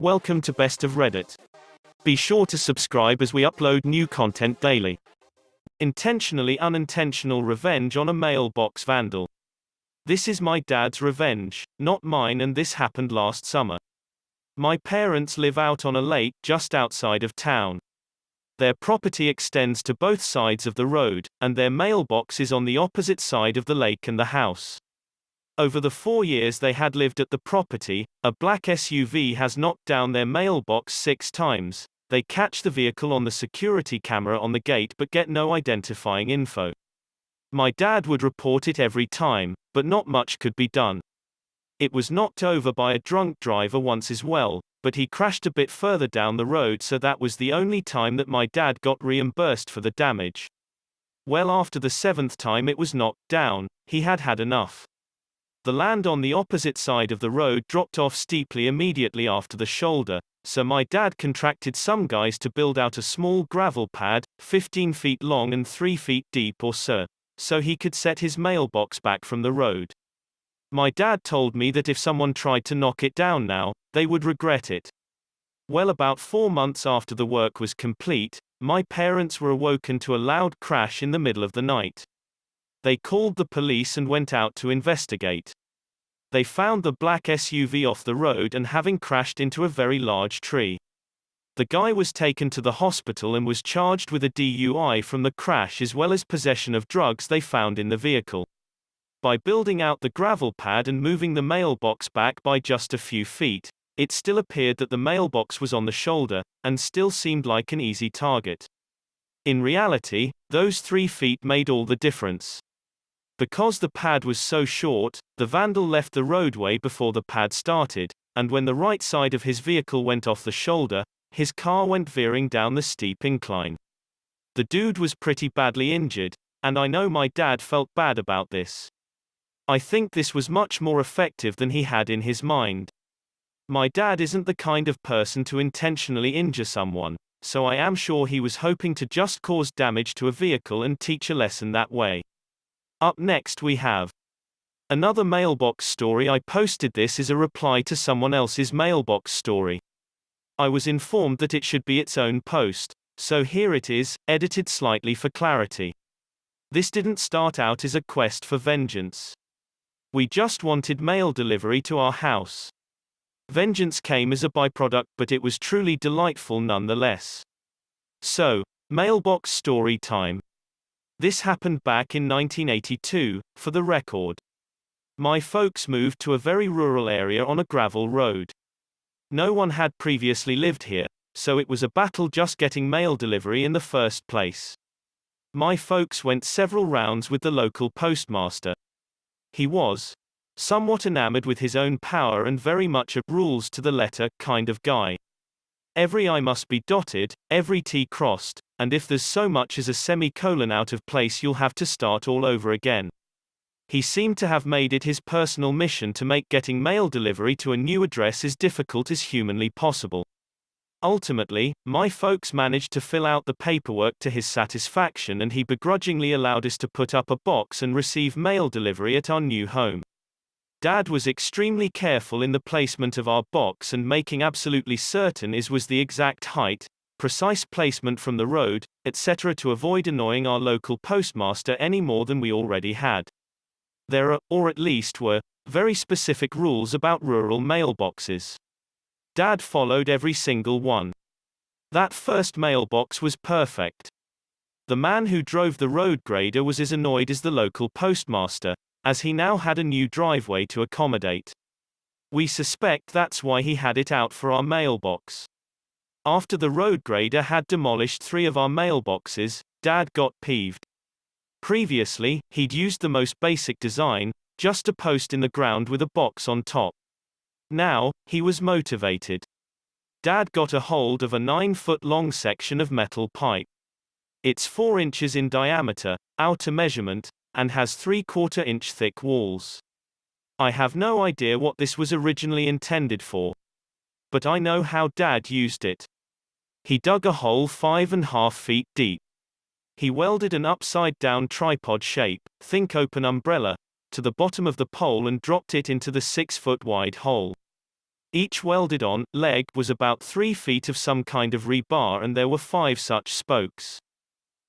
Welcome to Best of Reddit. Be sure to subscribe as we upload new content daily. Intentionally unintentional revenge on a mailbox vandal. This is my dad's revenge, not mine, and this happened last summer. My parents live out on a lake just outside of town. Their property extends to both sides of the road, and their mailbox is on the opposite side of the lake and the house. Over the 4 years they had lived at the property, a black SUV has knocked down their mailbox 6 times. They catch the vehicle on the security camera on the gate but get no identifying info. My dad would report it every time, but not much could be done. It was knocked over by a drunk driver once as well, but he crashed a bit further down the road, so that was the only time that my dad got reimbursed for the damage. Well, after the 7th time it was knocked down, he had had enough. The land on the opposite side of the road dropped off steeply immediately after the shoulder, so my dad contracted some guys to build out a small gravel pad, 15 feet long and 3 feet deep or so he could set his mailbox back from the road. My dad told me that if someone tried to knock it down now, they would regret it. Well, about 4 months after the work was complete, my parents were awoken to a loud crash in the middle of the night. They called the police and went out to investigate. They found the black SUV off the road and having crashed into a very large tree. The guy was taken to the hospital and was charged with a DUI from the crash as well as possession of drugs they found in the vehicle. By building out the gravel pad and moving the mailbox back by just a few feet, it still appeared that the mailbox was on the shoulder, and still seemed like an easy target. In reality, those 3 feet made all the difference. Because the pad was so short, the vandal left the roadway before the pad started, and when the right side of his vehicle went off the shoulder, his car went veering down the steep incline. The dude was pretty badly injured, and I know my dad felt bad about this. I think this was much more effective than he had in his mind. My dad isn't the kind of person to intentionally injure someone, so I am sure he was hoping to just cause damage to a vehicle and teach a lesson that way. Up next we have another mailbox story. I posted this as a reply to someone else's mailbox story. I was informed that it should be its own post, so here it is, edited slightly for clarity. This didn't start out as a quest for vengeance. We just wanted mail delivery to our house. Vengeance came as a byproduct, but it was truly delightful nonetheless. So, mailbox story time. This happened back in 1982, for the record. My folks moved to a very rural area on a gravel road. No one had previously lived here, so it was a battle just getting mail delivery in the first place. My folks went several rounds with the local postmaster. He was somewhat enamored with his own power and very much a rules to the letter kind of guy. Every I must be dotted, every T crossed, and if there's so much as a semicolon out of place you'll have to start all over again. He seemed to have made it his personal mission to make getting mail delivery to a new address as difficult as humanly possible. Ultimately, my folks managed to fill out the paperwork to his satisfaction, and he begrudgingly allowed us to put up a box and receive mail delivery at our new home. Dad was extremely careful in the placement of our box and making absolutely certain it was the exact height, precise placement from the road, etc. to avoid annoying our local postmaster any more than we already had. There are, or at least were, very specific rules about rural mailboxes. Dad followed every single one. That first mailbox was perfect. The man who drove the road grader was as annoyed as the local postmaster, as he now had a new driveway to accommodate. We suspect that's why he had it out for our mailbox. After the road grader had demolished 3 of our mailboxes, Dad got peeved. Previously, he'd used the most basic design, just a post in the ground with a box on top. Now, he was motivated. Dad got a hold of a 9-foot-long section of metal pipe. It's 4 inches in diameter, outer measurement, and has 3/4 inch thick walls. I have no idea what this was originally intended for. But I know how Dad used it. He dug a hole 5.5 feet deep. He welded an upside-down tripod shape, think open umbrella, to the bottom of the pole and dropped it into the 6-foot-wide hole. Each welded-on leg was about 3 feet of some kind of rebar, and there were 5 such spokes.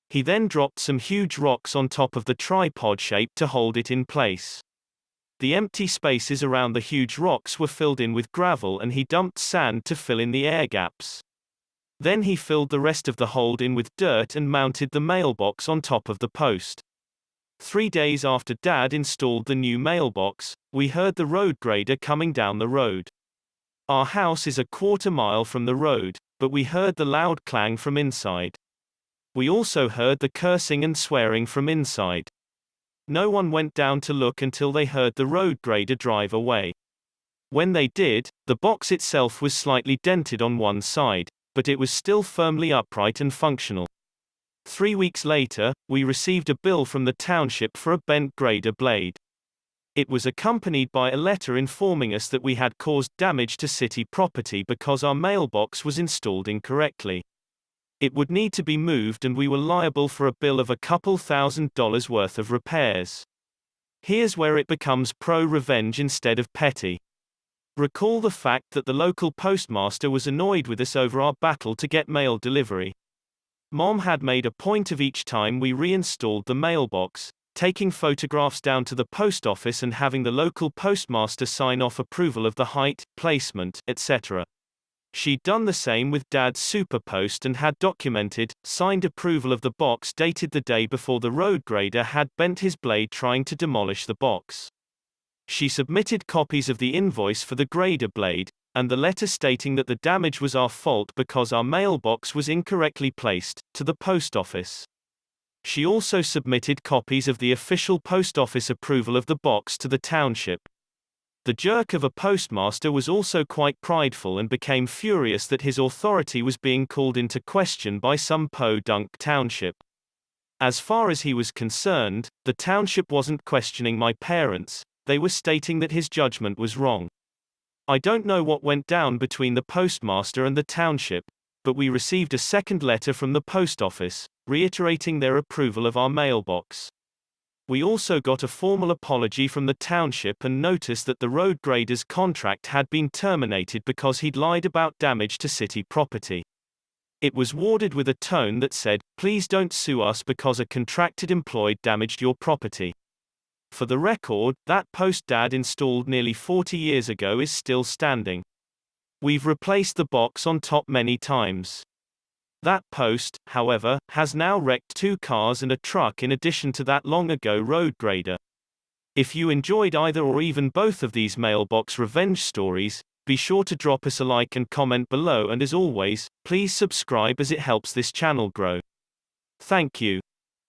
He then dropped some huge rocks on top of the tripod shape to hold it in place. The empty spaces around the huge rocks were filled in with gravel, and he dumped sand to fill in the air gaps. Then he filled the rest of the hold in with dirt and mounted the mailbox on top of the post. 3 days after Dad installed the new mailbox, we heard the road grader coming down the road. Our house is a quarter-mile from the road, but we heard the loud clang from inside. We also heard the cursing and swearing from inside. No one went down to look until they heard the road grader drive away. When they did, the box itself was slightly dented on one side, but it was still firmly upright and functional. 3 weeks later, we received a bill from the township for a bent grader blade. It was accompanied by a letter informing us that we had caused damage to city property because our mailbox was installed incorrectly. It would need to be moved, and we were liable for a bill of a couple $1,000 worth of repairs. Here's where it becomes pro-revenge instead of petty. Recall the fact that the local postmaster was annoyed with us over our battle to get mail delivery. Mom had made a point of each time we reinstalled the mailbox, taking photographs down to the post office and having the local postmaster sign off approval of the height, placement, etc. She'd done the same with Dad's superpost and had documented, signed approval of the box dated the day before the road grader had bent his blade trying to demolish the box. She submitted copies of the invoice for the grader blade, and the letter stating that the damage was our fault because our mailbox was incorrectly placed, to the post office. She also submitted copies of the official post office approval of the box to the township. The jerk of a postmaster was also quite prideful and became furious that his authority was being called into question by some podunk township. As far as he was concerned, the township wasn't questioning my parents, they were stating that his judgment was wrong. I don't know what went down between the postmaster and the township, but we received a second letter from the post office, reiterating their approval of our mailbox. We also got a formal apology from the township and noticed that the road grader's contract had been terminated because he'd lied about damage to city property. It was worded with a tone that said, "Please don't sue us because a contracted employee damaged your property." For the record, that post Dad installed nearly 40 years ago is still standing. We've replaced the box on top many times. That post, however, has now wrecked 2 cars and a truck in addition to that long ago road grader. If you enjoyed either or even both of these mailbox revenge stories, be sure to drop us a like and comment below, and as always, please subscribe as it helps this channel grow. Thank you.